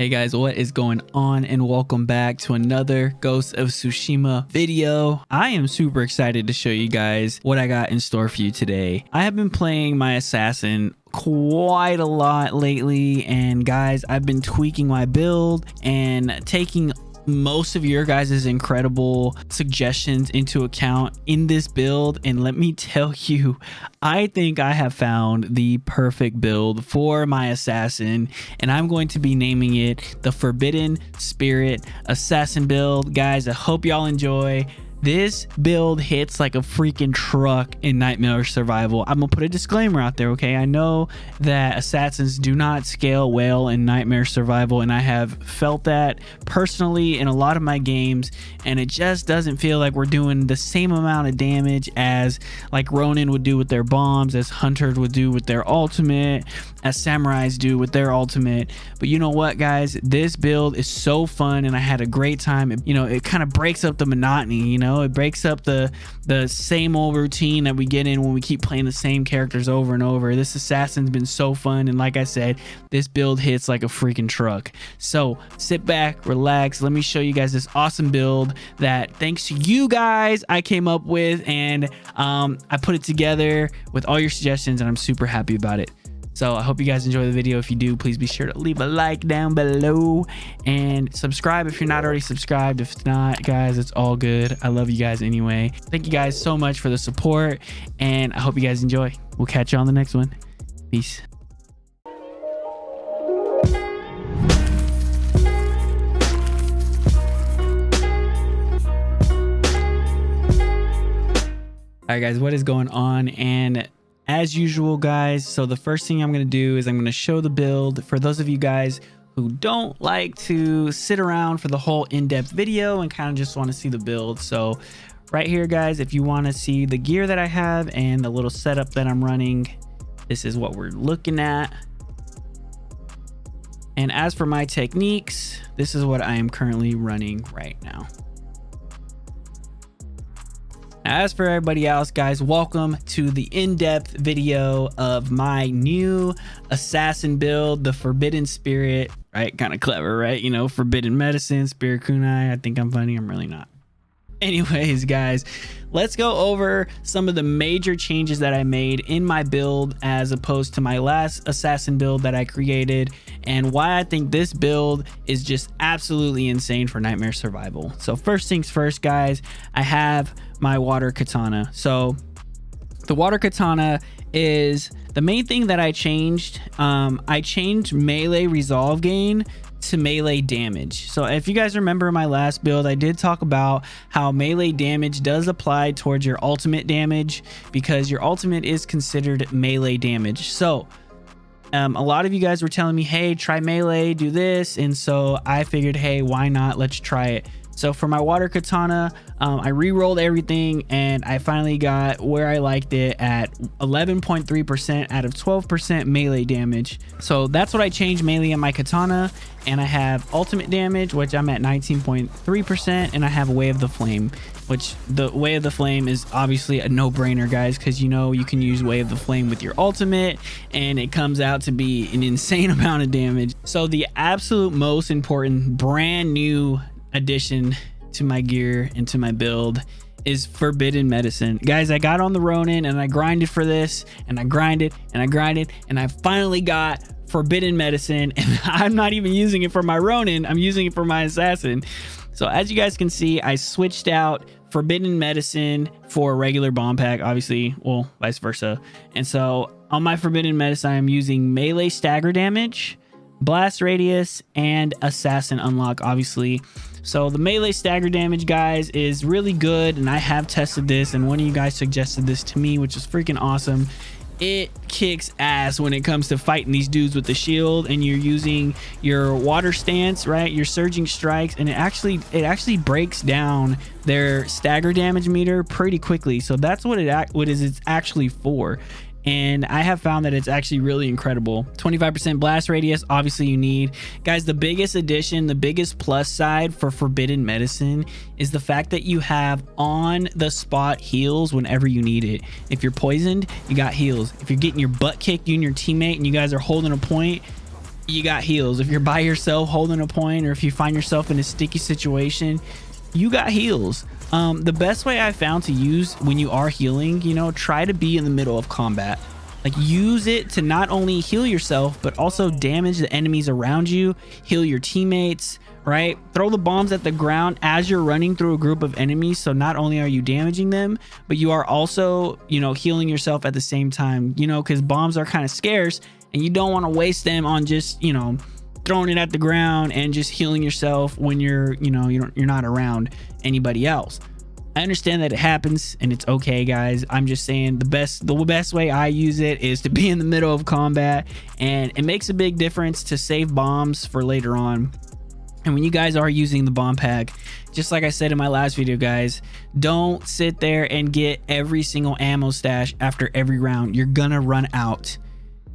Hey guys, what is going on, and welcome back to another Ghost of Tsushima video. I am super excited to show you guys what I got in store for you today. I have been playing my assassin quite a lot lately, and guys, I've been tweaking my build and taking most of your guys' incredible suggestions into account in this build. And let me tell you, I think I have found the perfect build for my assassin, and I'm going to be naming it the Forbidden Spirit Assassin build. Guys, I hope y'all enjoy. This build hits like a freaking truck in Nightmare Survival. I'm gonna put a disclaimer out there, okay? I know that assassins do not scale well in Nightmare Survival, and I have felt that personally in a lot of my games, and it just doesn't feel like we're doing the same amount of damage as like Ronin would do with their bombs, as Hunters would do with their ultimate, as Samurais do with their ultimate. But you know what, guys? This build is so fun, and I had a great time. It kind of breaks up the monotony, it breaks up the same old routine that we get in when we keep playing the same characters over and over. This assassin's been so fun, and like I said, this build hits like a freaking truck. So sit back, relax, let me show you guys this awesome build that, thanks to you guys, I came up with, and I put it together with all your suggestions, and I'm super happy about it. So I hope you guys enjoy the video. If you do, please be sure to leave a like down below and subscribe if you're not already subscribed. If not, guys, it's all good. I love you guys anyway. Thank you guys so much for the support, and I hope you guys enjoy. We'll catch you on the next one. Peace. All right, guys, what is going on? And as usual, guys, so the first thing I'm going to do is I'm going to show the build for those of you guys who don't like to sit around for the whole in-depth video and kind of just want to see the build. So right here, guys, if you want to see the gear that I have and the little setup that I'm running, this is what we're looking at. And as for my techniques, this is what I am currently running right now. As for everybody else, guys, welcome to the in-depth video of my new assassin build, the Forbidden Spirit, right? Kind of clever, right? Forbidden Medicine, Spirit Kunai. I think I'm funny. I'm really not. Anyways, guys, let's go over some of the major changes that I made in my build as opposed to my last assassin build that I created, and why I think this build is just absolutely insane for Nightmare Survival. So first things first, guys, I have my water katana. So the water katana is the main thing that I changed. I changed melee resolve gain to melee damage. So if you guys remember my last build, I did talk about how melee damage does apply towards your ultimate damage, because your ultimate is considered melee damage. So a lot of you guys were telling me, hey, try melee, do this, and so I figured, hey, why not? Let's try it. So for my water katana, I re-rolled everything, and I finally got where I liked it at 11.3% out of 12% melee damage. So that's what I changed melee in my katana. And I have ultimate damage, which I'm at 19.3%, and I have Way of the Flame, which the Way of the Flame is obviously a no-brainer, guys, because you can use Way of the Flame with your ultimate, and it comes out to be an insane amount of damage. So the absolute most important brand new addition to my gear and to my build is Forbidden Medicine. Guys, I got on the Ronin and I grinded for this, and I grinded and I grinded, and I finally got Forbidden Medicine, and I'm not even using it for my Ronin, I'm using it for my assassin. So as you guys can see, I switched out Forbidden Medicine for regular bomb pack, obviously, well, vice versa. And so on my Forbidden Medicine, I'm using melee stagger damage, blast radius, and assassin unlock, obviously. So the melee stagger damage, guys, is really good, and I have tested this, and one of you guys suggested this to me, which is freaking awesome. It kicks ass when it comes to fighting these dudes with the shield, and you're using your water stance, right? Your surging strikes, and it actually breaks down their stagger damage meter pretty quickly. So that's what it's actually for. And I have found that it's actually really incredible. 25% blast radius, obviously you need. Guys, the biggest addition, the biggest plus side for Forbidden Medicine is the fact that you have on the spot heals whenever you need it. If you're poisoned, you got heals. If you're getting your butt kicked, you and your teammate, and you guys are holding a point, you got heals. If you're by yourself holding a point, or if you find yourself in a sticky situation, you got heals. The best way I found to use when you are healing, you know, try to be in the middle of combat. Like, use it to not only heal yourself, but also damage the enemies around you, heal your teammates, right? Throw the bombs at the ground as you're running through a group of enemies. So not only are you damaging them, but you are also, you know, healing yourself at the same time, you know, because bombs are kind of scarce and you don't want to waste them on just, you know, throwing it at the ground and just healing yourself when you're, you know, you're not around anybody else. I understand that it happens and it's okay, guys. I'm just saying the best way I use it is to be in the middle of combat, and it makes a big difference to save bombs for later on. And when you guys are using the bomb pack, just like I said in my last video, guys, don't sit there and get every single ammo stash after every round. You're gonna run out.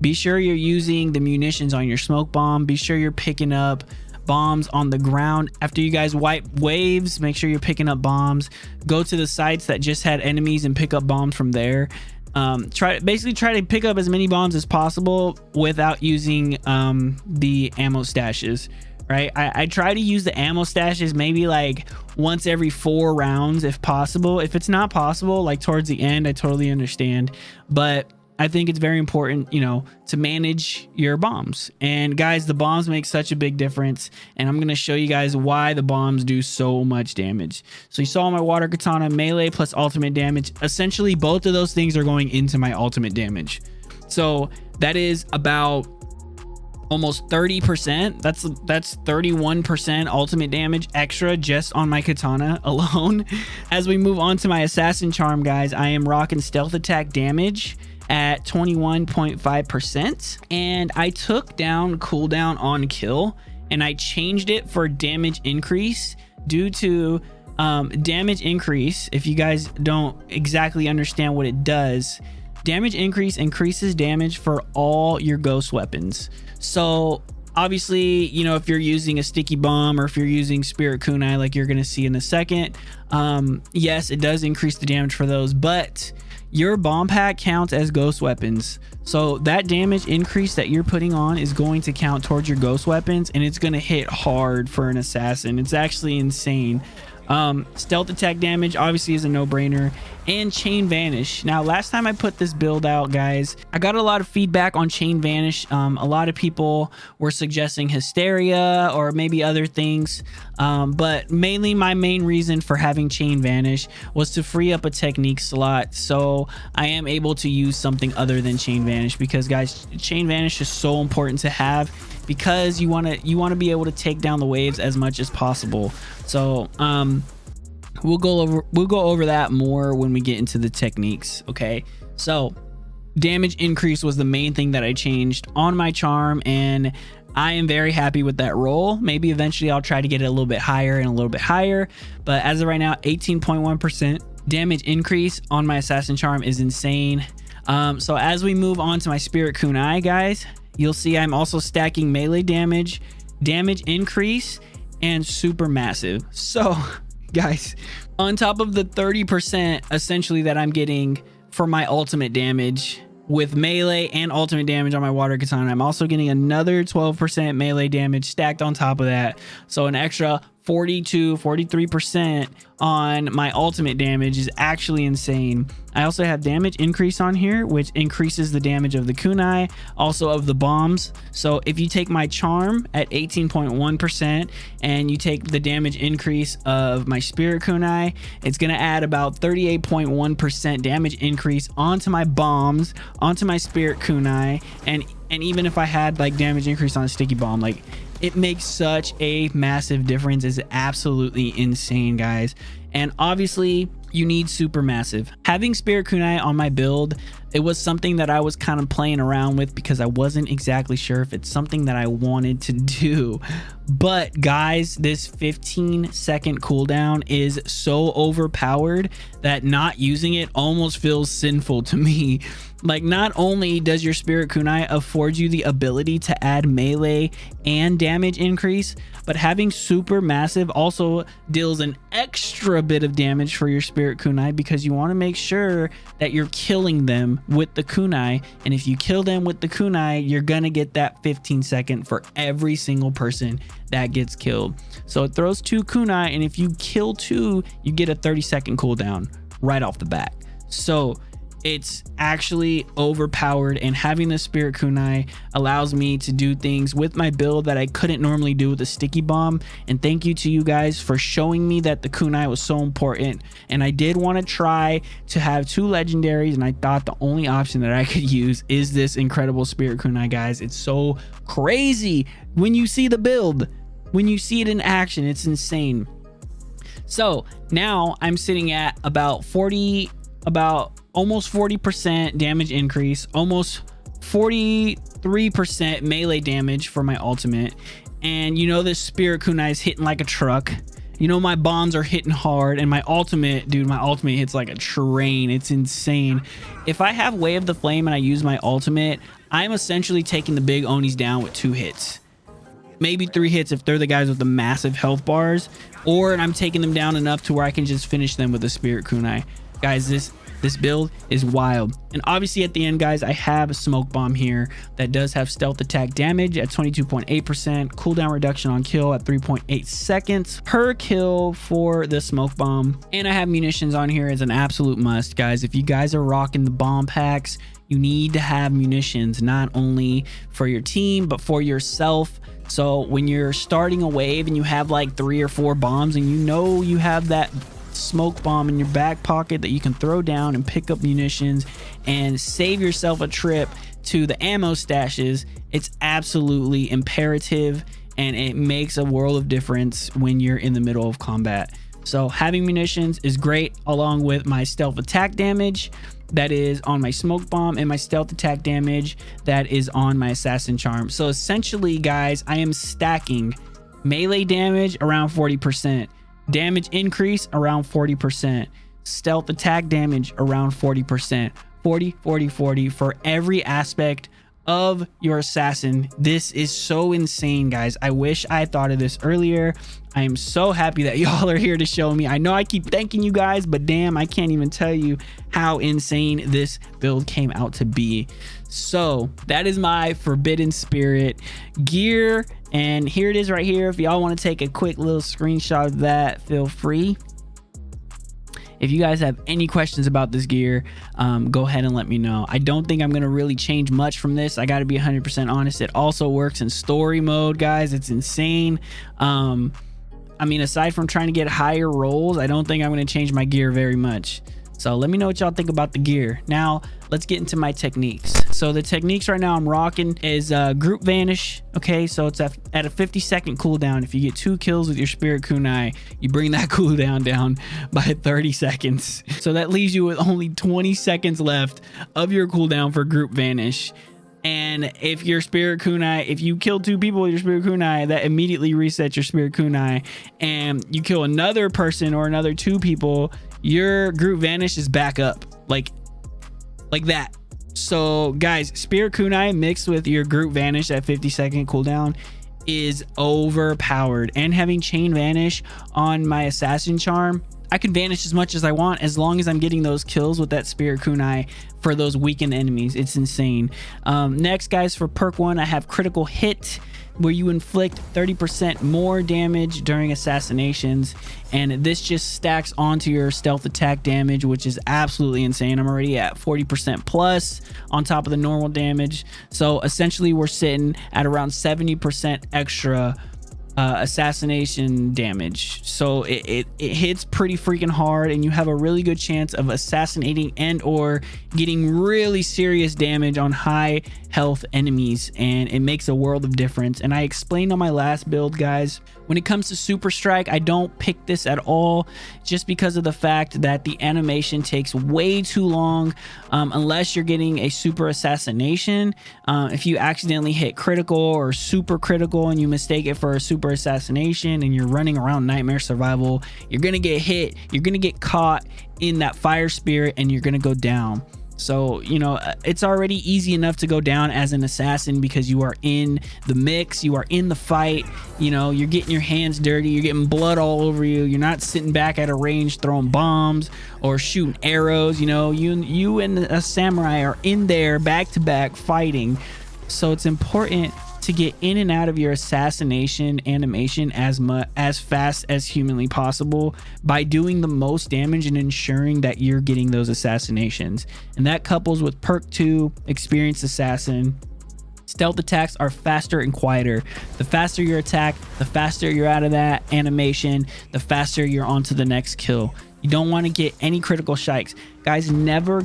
Be sure you're using the munitions on your smoke bomb. Be sure you're picking up bombs on the ground after you guys wipe waves. Make sure you're picking up bombs. Go to the sites that just had enemies and pick up bombs from there. Try to pick up as many bombs as possible without using the ammo stashes, right? I try to use the ammo stashes maybe like once every 4 rounds if possible. If it's not possible, like towards the end, I totally understand, but I think it's very important, you know, to manage your bombs. And guys, the bombs make such a big difference, and I'm going to show you guys why the bombs do so much damage. So you saw my water katana, melee plus ultimate damage. Essentially, both of those things are going into my ultimate damage. So that is about almost 30%. That's 31% ultimate damage extra just on my katana alone. As we move on to my assassin charm, guys, I am rocking stealth attack damage at 21.5%, and I took down cooldown on kill and I changed it for damage increase due to damage increase. If you guys don't exactly understand what it does, damage increase increases damage for all your ghost weapons. So obviously, you know, if you're using a sticky bomb or if you're using spirit kunai like you're going to see in a second, yes, it does increase the damage for those, but your bomb pack counts as ghost weapons. So that damage increase that you're putting on is going to count towards your ghost weapons, and it's going to hit hard for an assassin. It's actually insane. Stealth attack damage obviously is a no-brainer, and chain vanish. Now, last time I put this build out, guys, I got a lot of feedback on chain vanish. A lot of people were suggesting hysteria or maybe other things, but mainly my main reason for having chain vanish was to free up a technique slot, so I am able to use something other than chain vanish, because guys, chain vanish is so important to have, because you want to be able to take down the waves as much as possible. So we'll go over that more when we get into the techniques. Okay, so damage increase was the main thing that I changed on my charm, and I am very happy with that roll. Maybe eventually I'll try to get it a little bit higher and a little bit higher, but as of right now, 18.1% damage increase on my assassin charm is insane. So as we move on to my spirit kunai, guys, you'll see I'm also stacking melee damage, damage increase, and super massive. So guys, on top of the 30% essentially that I'm getting for my ultimate damage with melee and ultimate damage on my water katana, I'm also getting another 12% melee damage stacked on top of that. So an extra 43% on my ultimate damage is actually insane. I also have damage increase on here, which increases the damage of the kunai, also of the bombs. So if you take my charm at 18.1% and you take the damage increase of my spirit kunai, it's going to add about 38.1% damage increase onto my bombs, onto my spirit kunai, and even if I had like damage increase on a sticky bomb, like, it makes such a massive difference. It's absolutely insane, guys. And obviously you need super massive. Having spirit kunai on my build, it was something that I was kind of playing around with because I wasn't exactly sure if it's something that I wanted to do. But guys, this 15-second cooldown is so overpowered that not using it almost feels sinful to me. Like, not only does your spirit kunai afford you the ability to add melee and damage increase, but having super massive also deals an extra bit of damage for your spirit kunai, because you want to make sure that you're killing them with the kunai, and if you kill them with the kunai, you're gonna get that 15-second for every single person that gets killed. So it throws 2 kunai, and if you kill 2, you get a 30-second cooldown right off the bat. So it's actually overpowered, and having the spirit kunai allows me to do things with my build that I couldn't normally do with a sticky bomb. And thank you to you guys for showing me that the kunai was so important. And I did want to try to have 2 legendaries, and I thought the only option that I could use is this incredible spirit kunai, guys. It's so crazy when you see the build, when you see it in action. It's insane. So now I'm sitting at about almost 40% damage increase, almost 43% melee damage for my ultimate. And you know, this spirit kunai is hitting like a truck. You know, my bombs are hitting hard, and my ultimate, dude, my ultimate hits like a train. It's insane. If I have Way of the Flame and I use my ultimate, I'm essentially taking the big Onis down with 2 hits. Maybe 3 hits if they're the guys with the massive health bars, or I'm taking them down enough to where I can just finish them with a spirit kunai. Guys, this build is wild. And obviously at the end, guys, I have a smoke bomb here that does have stealth attack damage at 22.8%, cooldown reduction on kill at 3.8 seconds per kill for the smoke bomb. And I have munitions on here as an absolute must, guys. If you guys are rocking the bomb packs, you need to have munitions, not only for your team, but for yourself. So when you're starting a wave and you have like 3 or 4 bombs, and you know you have that smoke bomb in your back pocket that you can throw down and pick up munitions and save yourself a trip to the ammo stashes, it's absolutely imperative, and it makes a world of difference when you're in the middle of combat. So having munitions is great, along with my stealth attack damage that is on my smoke bomb and my stealth attack damage that is on my assassin charm. So essentially, guys, I am stacking melee damage around 40%, damage increase around 40%, stealth attack damage around 40%, 40 40 40 for every aspect of your assassin. This is so insane, guys. I wish I thought of this earlier. I am so happy that y'all are here to show me. I know I keep thanking you guys, but damn, I can't even tell you how insane this build came out to be. So that is my Forbidden Spirit gear, and here it is right here. If y'all want to take a quick little screenshot of that, feel free. If you guys have any questions about this gear, go ahead and let me know. I don't think I'm going to really change much from this. I got to be 100% honest. It also works in story mode, guys. It's insane. I mean, aside from trying to get higher rolls, I don't think I'm going to change my gear very much. So let me know what y'all think about the gear. Now, let's get into my techniques. So the techniques right now I'm rocking is group vanish. Okay, so it's at a 50-second cooldown. If you get 2 kills with your spirit kunai, you bring that cooldown down by 30 seconds. So that leaves you with only 20 seconds left of your cooldown for group vanish. And if your spirit kunai, if you kill 2 people with your spirit kunai, that immediately resets your spirit kunai. And you kill another person or another 2 people, your group vanish is back up like that. So guys, spirit kunai mixed with your group vanish at 50-second cooldown is overpowered. And having chain vanish on my assassin charm, I can vanish as much as I want as long as I'm getting those kills with that spirit kunai for those weakened enemies. It's insane. Next, guys, for perk 1, I have critical hit, where you inflict 30% more damage during assassinations, and this just stacks onto your stealth attack damage, which is absolutely insane. I'm already at 40% plus on top of the normal damage. So essentially we're sitting at around 70% extra assassination damage. So it hits pretty freaking hard, and you have a really good chance of assassinating and or getting really serious damage on high health enemies, and it makes a world of difference. And I explained on my last build, guys, when it comes to super strike, I don't pick this at all, just because of the fact that the animation takes way too long, unless you're getting a super assassination. If you accidentally hit critical or super critical and you mistake it for a super assassination and you're running around nightmare survival, you're gonna get hit, you're gonna get caught in that fire spirit, and you're gonna go down. So, you know, it's already easy enough to go down as an assassin because you are in the mix, you are in the fight, you know, you're getting your hands dirty, you're getting blood all over you, you're not sitting back at a range throwing bombs or shooting arrows. You know, you and a samurai are in there back to back fighting. So it's important to get in and out of your assassination animation as fast as humanly possible by doing the most damage and ensuring that you're getting those assassinations. And that couples with perk 2, experienced assassin. Stealth attacks are faster and quieter. The faster your attack, the faster you're out of that animation, the faster you're on to the next kill. You don't want to get any critical strikes. Guys, never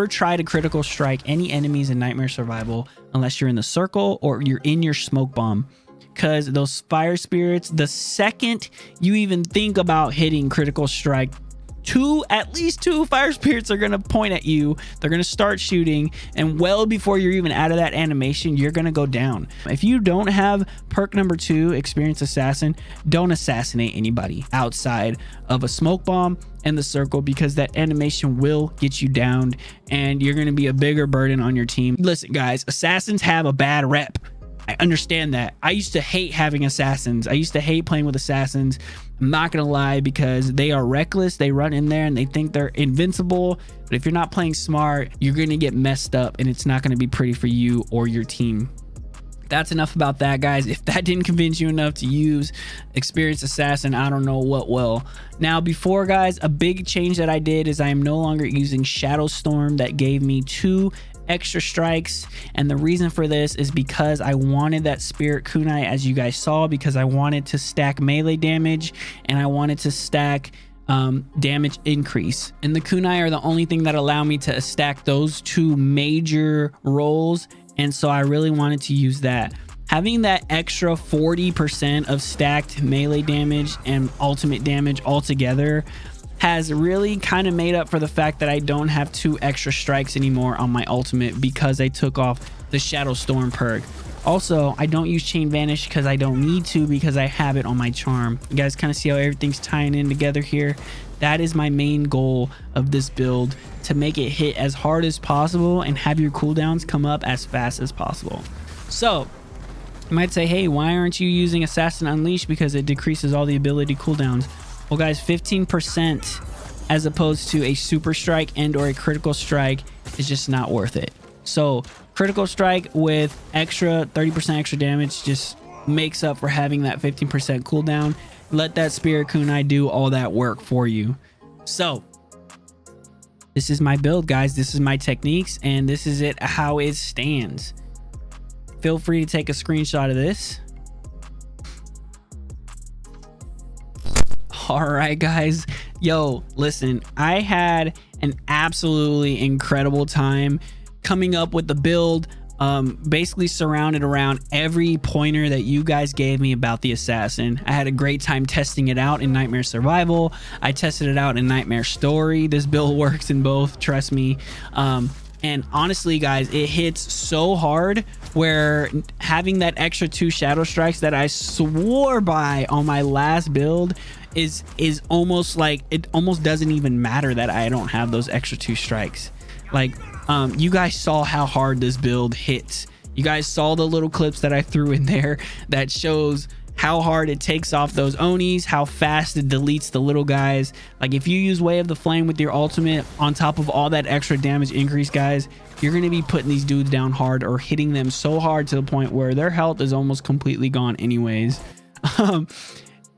try to critical strike any enemies in Nightmare Survival unless you're in the circle or you're in your smoke bomb, because those fire spirits, the second you even think about hitting critical strike, at least two fire spirits are going to point at you. They're going to start shooting, and well before you're even out of that animation, you're going to go down. If you don't have perk number 2, experienced assassin, don't assassinate anybody outside of a smoke bomb and the circle, because that animation will get you downed and you're going to be a bigger burden on your team. Listen guys, assassins have a bad rep. I understand that. I used to hate having assassins. I used to hate playing with assassins. I'm not gonna lie, because they are reckless. They run in there and they think they're invincible. But if you're not playing smart, you're gonna get messed up and it's not gonna be pretty for you or your team. That's enough about that, guys. If that didn't convince you enough to use experienced assassin, I don't know what will. Now, before guys, a big change that I did is I am no longer using Shadow Storm. That gave me 2 extra strikes, and the reason for this is because I wanted that spirit kunai, as you guys saw, because I wanted to stack melee damage and I wanted to stack damage increase, and the kunai are the only thing that allow me to stack those 2 major roles, and so I really wanted to use that. Having that extra 40% of stacked melee damage and ultimate damage altogether has really kind of made up for the fact that I don't have 2 extra strikes anymore on my ultimate because I took off the Shadow Storm perk. Also, I don't use Chain Vanish because I don't need to, because I have it on my charm. You guys kind of see how everything's tying in together here. That is my main goal of this build, to make it hit as hard as possible and have your cooldowns come up as fast as possible. So you might say, hey, why aren't you using Assassin Unleashed? Because it decreases all the ability cooldowns. Well guys, 15% as opposed to a super strike and or a critical strike is just not worth it. So critical strike with extra 30% extra damage just makes up for having that 15% cooldown. Let that spirit kunai do all that work for you. So this is my build, guys. This is my techniques, and this is it how it stands. Feel free to take a screenshot of this. All right, guys. Yo, listen, I had an absolutely incredible time coming up with the build, basically surrounded around every pointer that you guys gave me about the assassin. I had a great time testing it out in Nightmare Survival. I tested it out in Nightmare Story. This build works in both, trust me. And honestly, guys, it hits so hard, where having that extra 2 shadow strikes that I swore by on my last build is almost like, it almost doesn't even matter that I don't have those extra 2 strikes. Like, you guys saw how hard this build hits. You guys saw the little clips that I threw in there that shows how hard it takes off those Onis, how fast it deletes the little guys. Like, if you use Way of the Flame with your ultimate on top of all that extra damage increase, guys, you're going to be putting these dudes down hard or hitting them so hard to the point where their health is almost completely gone anyways.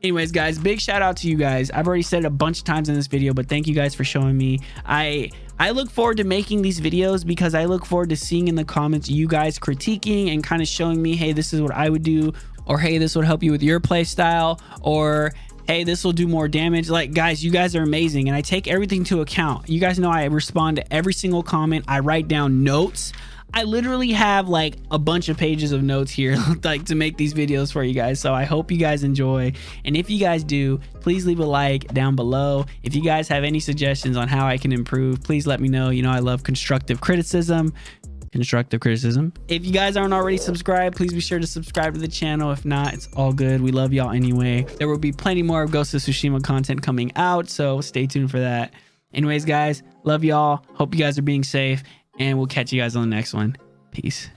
Anyways, guys, big shout out to you guys. I've already said it a bunch of times in this video, but thank you guys for showing me. I look forward to making these videos because I look forward to seeing in the comments you guys critiquing and kind of showing me, hey, this is what I would do, or hey, this would help you with your play style, or hey, this will do more damage. Like, guys, you guys are amazing, and I take everything to account. You guys know I respond to every single comment. I write down notes. I literally have like a bunch of pages of notes here like to make these videos for you guys. So I hope you guys enjoy, and if you guys do, please leave a like down below. If you guys have any suggestions on how I can improve, please let me know. You know, I love constructive criticism. If you guys aren't already subscribed, please be sure to subscribe to the channel. If not, it's all good. We love y'all anyway. There will be plenty more of Ghost of Tsushima content coming out, so stay tuned for that. Anyways, guys, love y'all. Hope you guys are being safe, and we'll catch you guys on the next one. Peace.